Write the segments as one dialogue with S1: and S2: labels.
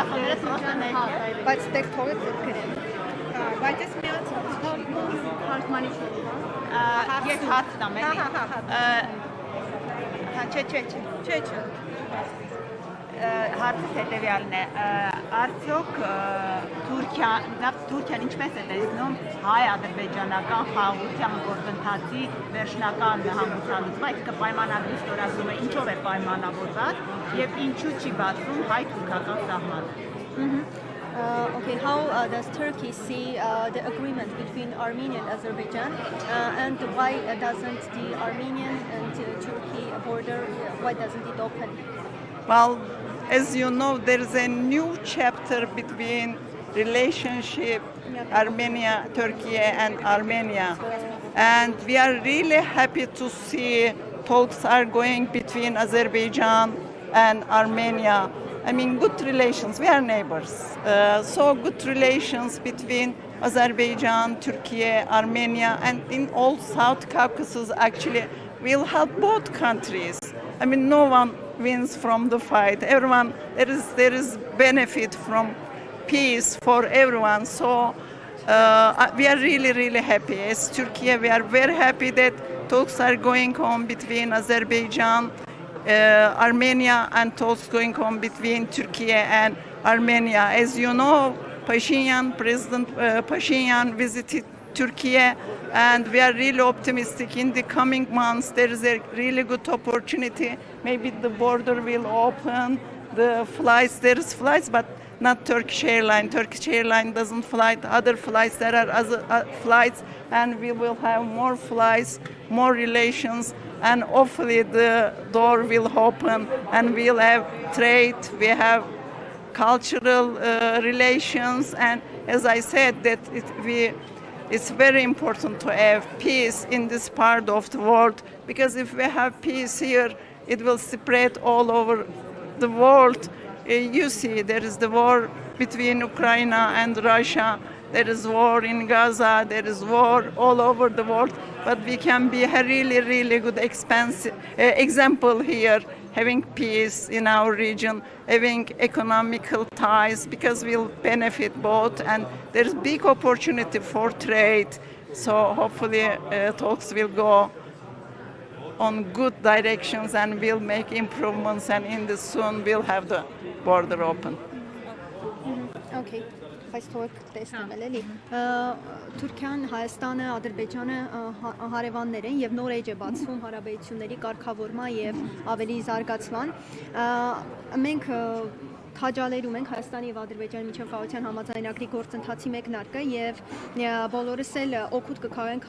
S1: Բայց ստեղ թողեք գրեմ։
S2: Բայց ես միացած
S1: Հարթմանի
S3: Ես հաց տամ էլի։ Չէ։ Հարցը հետևյալն է, արդյոք Թուրքիան ինչպես է տեսնում հայ-ադրբեջանական խաղաղության գործընթացի վերջնական հանգուցալուծումը, այսինքն պայմանագրի ստորագրումը ինչով է պայմանավորված եւ ինչու չի բացվում հայ-թուրքական սահմանը։
S1: Okay, how does Turkey see the agreement between Armenia and Azerbaijan, and why doesn't the Armenian and Turkey border, why doesn't it open?
S2: Well, as you know, there is a new chapter between relationship Armenia, Turkey and Armenia. And we are really happy to see talks are going between Azerbaijan and Armenia. I mean, good relations. We are neighbors. So good relations between Azerbaijan, Turkey, Armenia, and in all South Caucasus actually will help both countries. I mean, no one wins from the fight. Everyone, there is benefit from peace for everyone. So we are really happy. As Turkey, we are very happy that talks are going on between Azerbaijan, Armenia, and talks going on between Turkey and Armenia. As you know, President Pashinyan visited Turkey, and we are really optimistic in the coming months. There is a really good opportunity. Maybe the border will open, the flights, there is flights, but not Turkish airline. Turkish airline doesn't fly other flights. There are other flights, and we will have more flights, more relations, and hopefully the door will open and we'll have trade, we have cultural relations, and as I said, that it's very important to have peace in this part of the world, because if we have peace here, it will spread all over the world. You see, there is the war between Ukraine and Russia. There is war in Gaza, there is war all over the world, but we can be a really good example here, having peace in our region, having economical ties, because we'll benefit both, and there's big opportunity for trade. So hopefully talks will go on good directions and we'll make improvements, and in the soon we'll have the border open.
S1: Okay. Այս թողեք տեսնեմ էլի Թուրքիան, Հայաստանը, Ադրբեջանը հարևաններ են եւ նոր էջ է բացվում հարաբերությունների կարգավորման եւ ավելի զարգացման մենք քաջալերում ենք Հայաստանի եւ Ադրբեջանի միջև կառավարության համաձայնագրի գործընթացի մեկնարկը եւ բոլորս էլ օգուտ կքաղենք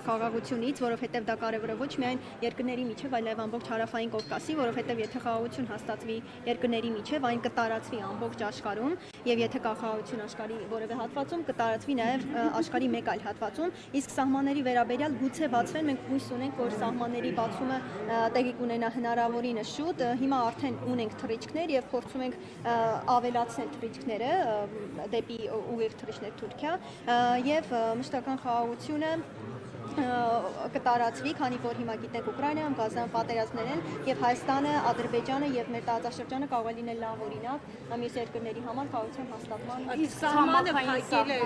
S1: խաղաղությունից, որովհետեւ դա կարեւոր է ոչ միայն երկրների միջև, այլև ամբողջ հարավային Կովկասի, որովհետեւ եթե խաղաղություն հաստատվի երկրների միջև, այն կտարածվի ամբողջ աշխարհում եւ եթե կա խաղաղություն աշխարհի որևէ հատվածում, կտարածվի նաեւ աշխարհի մեկ այլ հատվածում, իսկ սահմանների վերաբերյալ գուցե բացվեն, մենք հույս ունենք, որ սահմանների բացումը տեղի կունենա հնարավորինս շուտ, հիմա արդեն ունենք թռիչքներ եւ փորձում ենք ավելացնել թռիչքները դեպի ուղիղ թռիչքներ Թուրքիա եւ մշտական խաղաղությունը կտարածվի, քանի որ հիմա գիտենք Ուկրաինայում Գազան պատերազմներ են եւ Հայաստանը, Ադրբեջանը եւ մեր տարածաշրջանը կարող է լինել լավ օրինակ մյուս երկրների համար խաղաղության հաստատման։
S4: Իսկ սահմանը փակել է,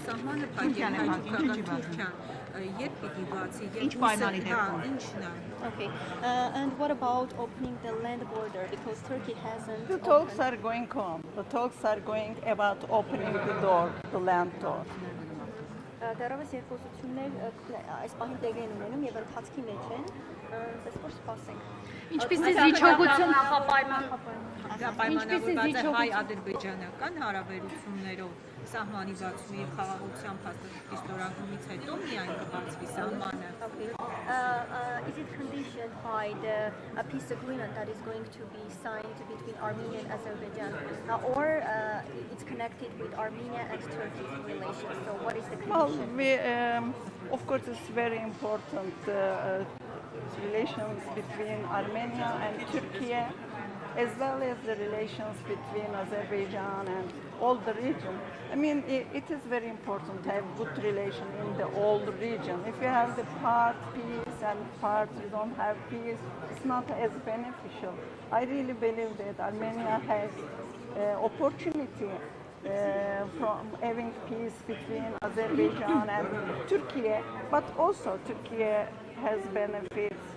S4: սահմանը փակել է Թուրքիան։ Երբ պիտի բացի,
S3: ինչ պայմանի դեպքում,
S4: ինչն է։
S1: Okay. And what about opening the land border, because Turkey hasn't
S2: The talks are going on. The talks are going about opening the door, the land door.
S1: Դեռևս երկխոսություններ այս պահին տեղի են ունենում եւ ընթացքի մեջ են, ասես որ սպասենք։
S4: Ինչպես է զիջողություն պայմանավորված է հայ-ադրբեջանական հարաբերություններով սահմանի բացումի եւ խաղաղության փաստաթղթի ստորագրումից հետո միայն կբացվի սահմանը։
S1: Is it conditioned by a peace agreement that is going to be signed between Armenia and Azerbaijan, or it's connected with Armenia and Turkey's relations? So what is the condition?
S2: Well, of course, it's very important relations between Armenia and Turkey, as well as the relations between Azerbaijan and all the region. I mean, it is very important to have good relation in the whole region. If you have the part peace and part you don't have peace, it's not as beneficial. I really believe that Armenia has opportunity from having peace between Azerbaijan and Turkey, but also Turkey has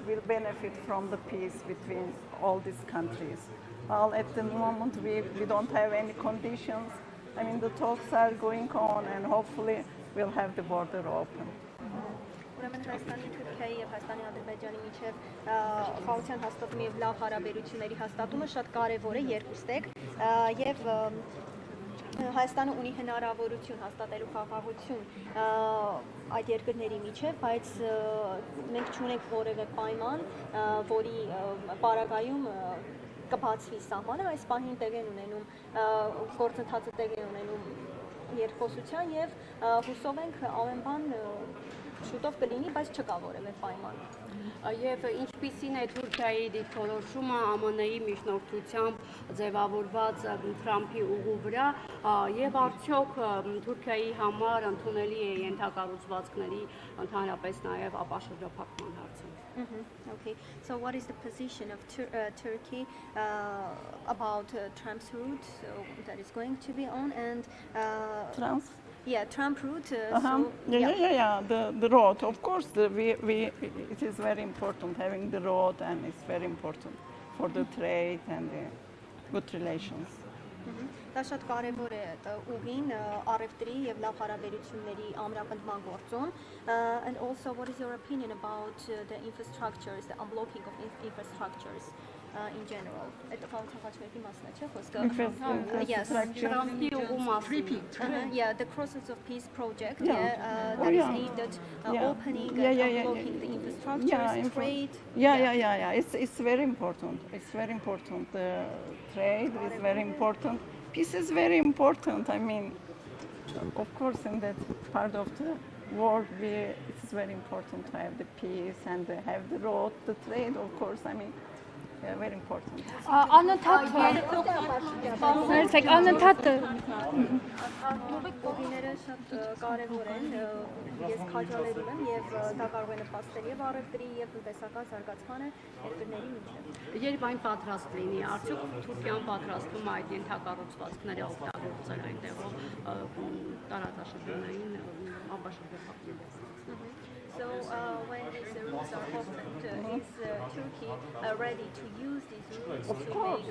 S2: will benefit from the peace between all these countries. Well, at the moment we don't have any conditions. I mean, the talks are going on and hopefully we'll have the border open.
S1: Ուրեմն Հայաստանի, Թուրքիայի եւ Հայաստանի Ադրբեջանի միջև խաղաղության հաստատումը եւ լավ հարաբերությունների հաստատումը շատ կարեւոր է երկուստեք եւ Հայաստանը ունի հնարավորություն հաստատելու խաղաղություն այդ երկրների միջև, բայց մենք չունենք որևէ պայման, որի պարագայում կբացվի սահմանը, այս պահին տեղի են ունենում գործընթացը տեղի ունենում երկխոսության եւ հուսով ենք ամեն բան շուտով կլինի, բայց չկա որևէ պայման։
S5: Եվ ինչպիսին է Թուրքիայի դիրքորոշումը ԱՄՆ-ի միջնորդությամբ ձևավորված Թրամփի ուղու վրա եւ արդյոք Թուրքիայի համար ընդունելի է ենթակառուցվածքների ընդհանրապես նաեւ ապաշրջափակման հարցում։
S1: Okay, so what is the position of Turkey about Trump's route that is going to be on and Trump route.
S2: The road, of course. It is very important having the road, and it's very important for the trade and the good relations.
S1: Դա շատ կարևոր է ուղին առևտրի եւ լավ հարաբերությունների ամրապնդման գործում. And also, what is your opinion about the infrastructures, the unblocking of infrastructures in general? Այդ խաղաղությունների մասն է, չէ՞ խոսքը? Yes.
S5: Թրամփի ուղու մասին.
S1: Yeah, the Process of Peace project that is aimed at opening and unblocking the infrastructures, trade.
S2: It's very important. It's very important. The trade is very important. Peace is very important. I mean, of course, in that part of the world, it is very important to have the peace and to have the road, the trade, of course. I mean, very important.
S1: Կողմերը շատ կարևոր են, ես քաջալերում եմ եւ դա կարող է նպաստել եւ առևտրի եւ տնտեսական զարգացմանը երկրների միջեւ։
S5: Երբ այն պատրաստ լինի, արդյոք Թուրքիան պատրաստվում է այդ ենթակառուցվածքները օգտագործել այնտեղով տարածաշրջանային ապաշրջափակման։
S1: So when these routes are opened, is Turkey ready to use these routes to make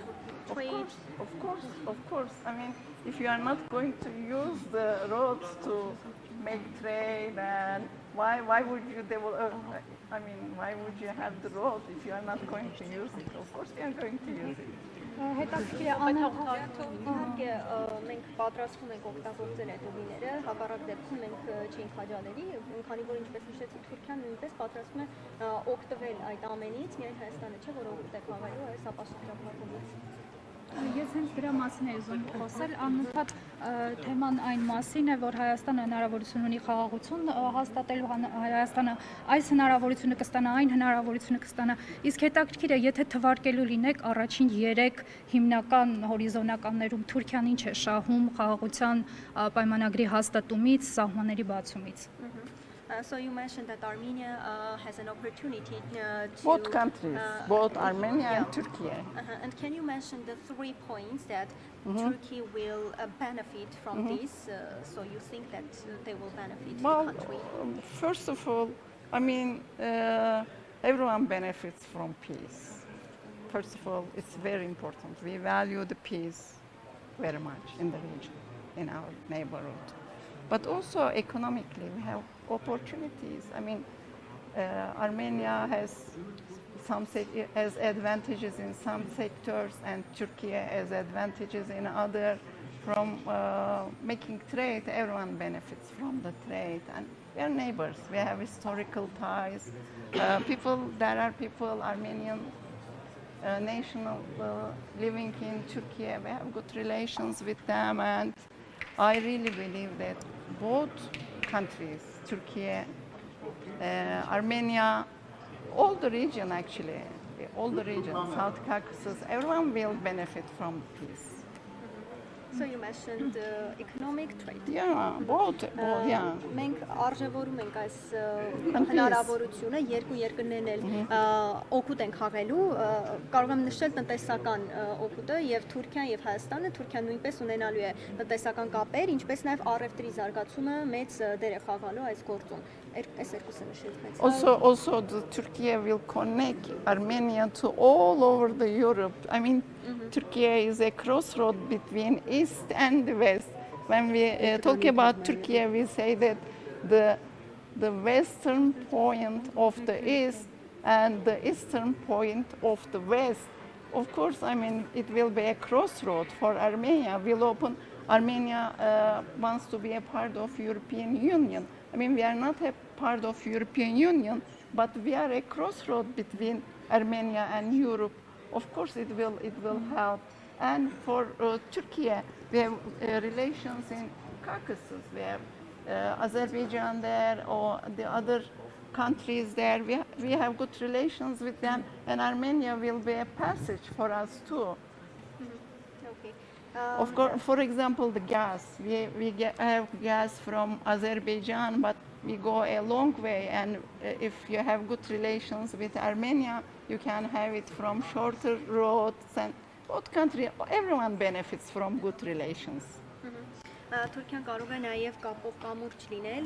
S1: trade?
S2: Of course. I mean, if you are not going to use the roads to make trade, then why would you develop? Why would you have the road if you are not going to use it? Of course, you are going to use it.
S1: Իհարկե մենք պատրաստվում ենք օգտագործել այդ ուղիները, հակառակ դեպքում մենք չենք քաջալերի, քանի որ ինչպես նշեցի Թուրքիան նույնպես պատրաստվում է օգտվել այդ ամենից, միայն Հայաստանը չէ, որ օգուտ է քաղելու այս ապաշրջափակումից։
S6: Ես հենց դրա մասին եմ ուզում խոսել, անընդհատ թեման այն մասին է, որ Հայաստանը հնարավորություն ունի խաղաղություն հաստատելու, Հայաստանը այս հնարավորությունը կստանա, այն հնարավորությունը կստանա, իսկ հետաքրքիր է, եթե թվարկելու լինեք առաջին 3 հիմնական հորիզոնականներում Թուրքիան ինչ է շահում խաղաղության պայմանագրի հաստատումից, սահմանների բացումից։
S1: So you mentioned that Armenia has an opportunity to
S2: both countries, both Armenia and Turkey.
S1: And can you mention the 3 points that Turkey will benefit from this? So you think that they will benefit the country?
S2: First of all, everyone benefits from peace. First of all, it's very important. We value the peace very much in the region, in our neighborhood. But also economically, we have opportunities. Armenia has advantages in some sectors, and Turkey has advantages in other. From making trade, everyone benefits from the trade, and we are neighbors. We have historical ties. There are people, Armenian national living in Turkey. We have good relations with them, and I really believe that both countries, Turkey, Armenia, all the region actually, all the region, South Caucasus, everyone will benefit from peace.
S1: Also you mentioned economic trade.
S2: Yeah, both, yeah.
S1: Մենք արժևորում ենք այս հնարավորությունը երկու երկրներն էլ օգուտ են խաղալու, կարող եմ նշել տնտեսական օգուտը եւ Թուրքիան եւ Հայաստանը, Թուրքիան նույնպես ունենալու է տնտեսական կապեր, ինչպես նաեւ առևտրի զարգացումը մեծ դեր է խաղալու այս գործում։ Այս երկուսը նշեց մեծ։
S2: Also the Turkey will connect Armenia to all over the Europe. I mean, Turkey is a crossroad between East and the West. When we talk about Turkey, we say that the western point of the East and the eastern point of the West. Of course, I mean, it will be a crossroad for Armenia. Armenia wants to be a part of European Union. I mean, we are not a part of European Union, but we are a crossroad between Armenia and Europe. Of course, it will help. And for Turkey, we have relations in Caucasus. We have Azerbaijan there, or the other countries there. We have good relations with them, and Armenia will be a passage for us too.
S1: Okay.
S2: Of course, for example, the gas. We have gas from Azerbaijan, but we go a long way. And if you have good relations with Armenia, you can have it from shorter roads. And both countries, everyone benefits from good relations.
S1: Թուրքիան կարող է նաև կապող կամուրջ լինել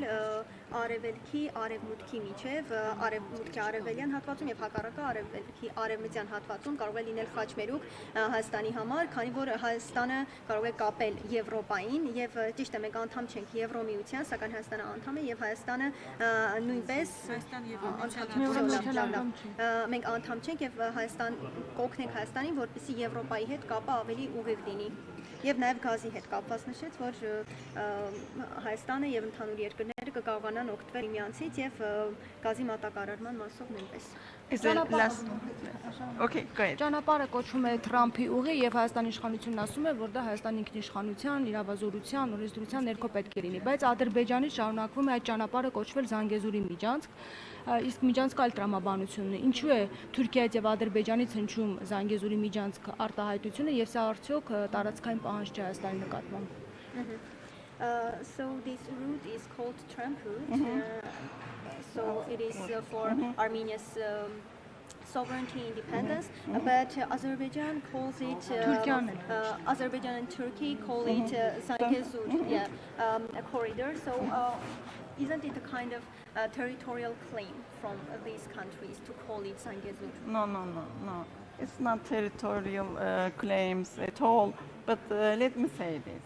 S1: արևելքի արևմուտքի միջև, արևմուտքի արևելյան հատվածում եւ հակառակը արևելքի արևմտյան հատվածում կարող է լինել խաչմերուկ Հայաստանի համար, քանի որ Հայաստանը կարող է կապել Եվրոպային եւ ճիշտ է մենք անդամ չենք Եվրոմիության, սակայն Հայաստանը անդամ է եւ Հայաստանը նույնպես մենք անդամ չենք եւ Հայաստան կօգնենք Հայաստանին, որպեսզի Եվրոպայի հետ կապը ավելի ուղիղ լինի։ Եվ նաև գազի հետ կապված նշեց, որ Հայաստանը եւ ընդհանուր երկրները կկարողանան օգտվել միմյանցից եւ գազի մատակարարման մասով նույնպես։
S2: Okay, great.
S7: Ճանապարհը կոչվում է Թրամփի ուղի եւ Հայաստանի իշխանությունն ասում է, որ դա Հայաստանի ինքնիշխանության, իրավազորության, օրենսդրության ներքո պետք է լինի, բայց Ադրբեջանից շարունակվում է այդ ճանապարհը կոչվել Զանգեզուրի միջանցք, իսկ միջանցքը այլ տրամաբանությունն է։ Ինչու է Թուրքիայից եւ Ադրբեջանից հնչում Զանգեզուրի միջանցք արտահայտությունը եւ սա արդյոք տարածքային պահանջ չէ Հայաստանի նկատմամբ։
S1: So this route is called Trump route. So it is for Armenia's sovereignty, independence, but Azerbaijan calls it Azerbaijan and Turkey call it Zangezur, a corridor. So isn't it a kind of territorial claim from these countries to call it Zangezur?
S2: No. It's not territorial claims at all. But let me say this.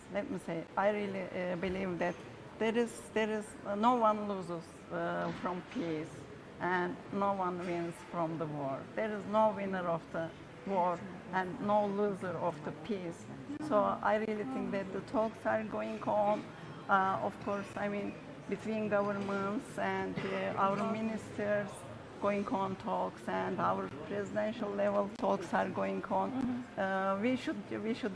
S2: I really believe that there is no one loses from peace, and no one wins from the war. There is no winner of the war and no loser of the peace. So I really think that the talks are going on. Of course, I mean, between governments and our ministers going on talks, and our presidential level talks are going on. We should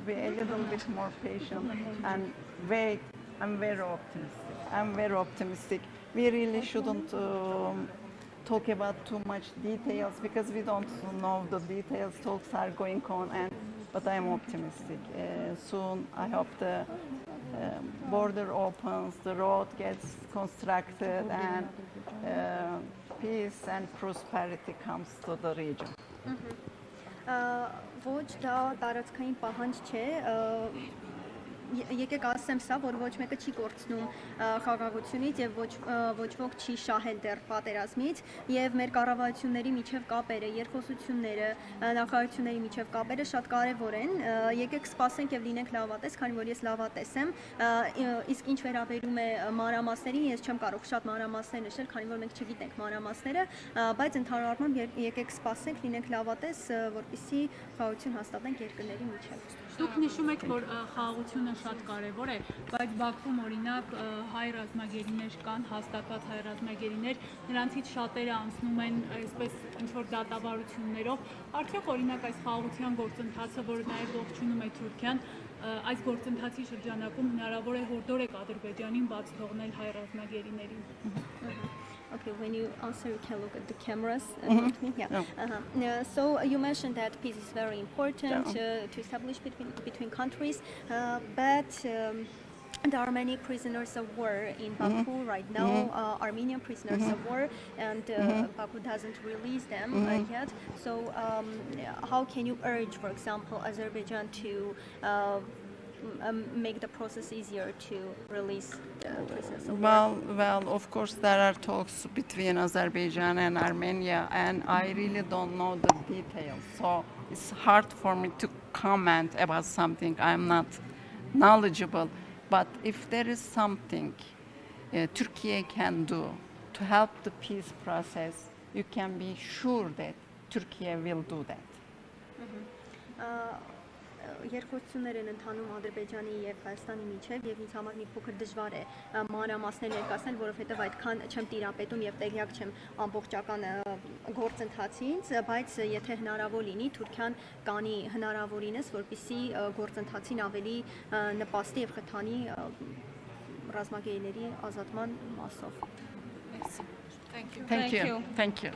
S2: be a little bit more patient and wait. I'm very optimistic. We really shouldn't talk about too much details because we don't know the details. Talks are going on, but I'm optimistic. Soon, I hope the border opens, the road gets constructed, and peace and prosperity comes to the region.
S1: Ոչ դա տարածքային պահանջ չէ, եկեք ասեմ սա, որ ոչ մեկը չի կորցնում խաղաղությունից եւ ոչ ոք չի շահել դեռ պատերազմից եւ մեր կառավարությունների միջև կապերը, երկխոսությունները, նախարարությունների միջև կապերը շատ կարեւոր են։ Եկեք սպասենք եւ լինենք լավատես, քանի որ ես լավատես եմ, իսկ ինչ վերաբերում է մանրամասներին, ես չեմ կարող շատ մանրամասներ նշել, քանի որ մենք չգիտենք մանրամասները, բայց ընդհանուր առմամբ եկեք սպասենք, լինենք լավատես, որպեսզի խաղաղություն հաստատենք երկրների միջև։
S6: Դուք նշում եք, որ խաղաղությունը շատ կարևոր է, բայց Բաքվում օրինակ հայ ռազմագերիներ կան, հաստատված հայ ռազմագերիներ, նրանցից շատերը անցնում են այսպես ինչ-որ դատավարություններով, արդյոք օրինակ այս խաղաղության գործընթացը, որը նաև ողջունում է Թուրքիան, այս գործընթացի շրջանակում հնարավոր է հորդորեք Ադրբեջանին բաց թողնել հայ ռազմագերիներին։
S1: Okay, when you answer, you can look at the cameras. Not me. Yeah. So you mentioned that peace is very important to establish between countries, but there are many prisoners of war in Baku right now, Armenian prisoners of war, and Baku doesn't release them yet. So how can you urge, for example, Azerbaijan to make the process easier to release the prisoners of war?
S2: Well, of course, there are talks between Azerbaijan and Armenia, and I really don't know the details. So it's hard for me to comment about something I'm not knowledgeable. But if there is something Turkey can do to help the peace process, you can be sure that Turkey will do that.
S1: Երկխոսություններ են ընթանում Ադրբեջանի եւ Հայաստանի միջեւ եւ ինձ համար մի փոքր դժվար է մանրամասներ ներկայացնել, որովհետեւ այդքան չեմ տիրապետում եւ տեղյակ չեմ ամբողջական գործընթացից, բայց եթե հնարավոր լինի, Թուրքիան կանի հնարավորինս, որպեսզի գործընթացին ավելի նպաստի եւ խթանի ռազմագերիների ազատման մասով։
S2: Thank you.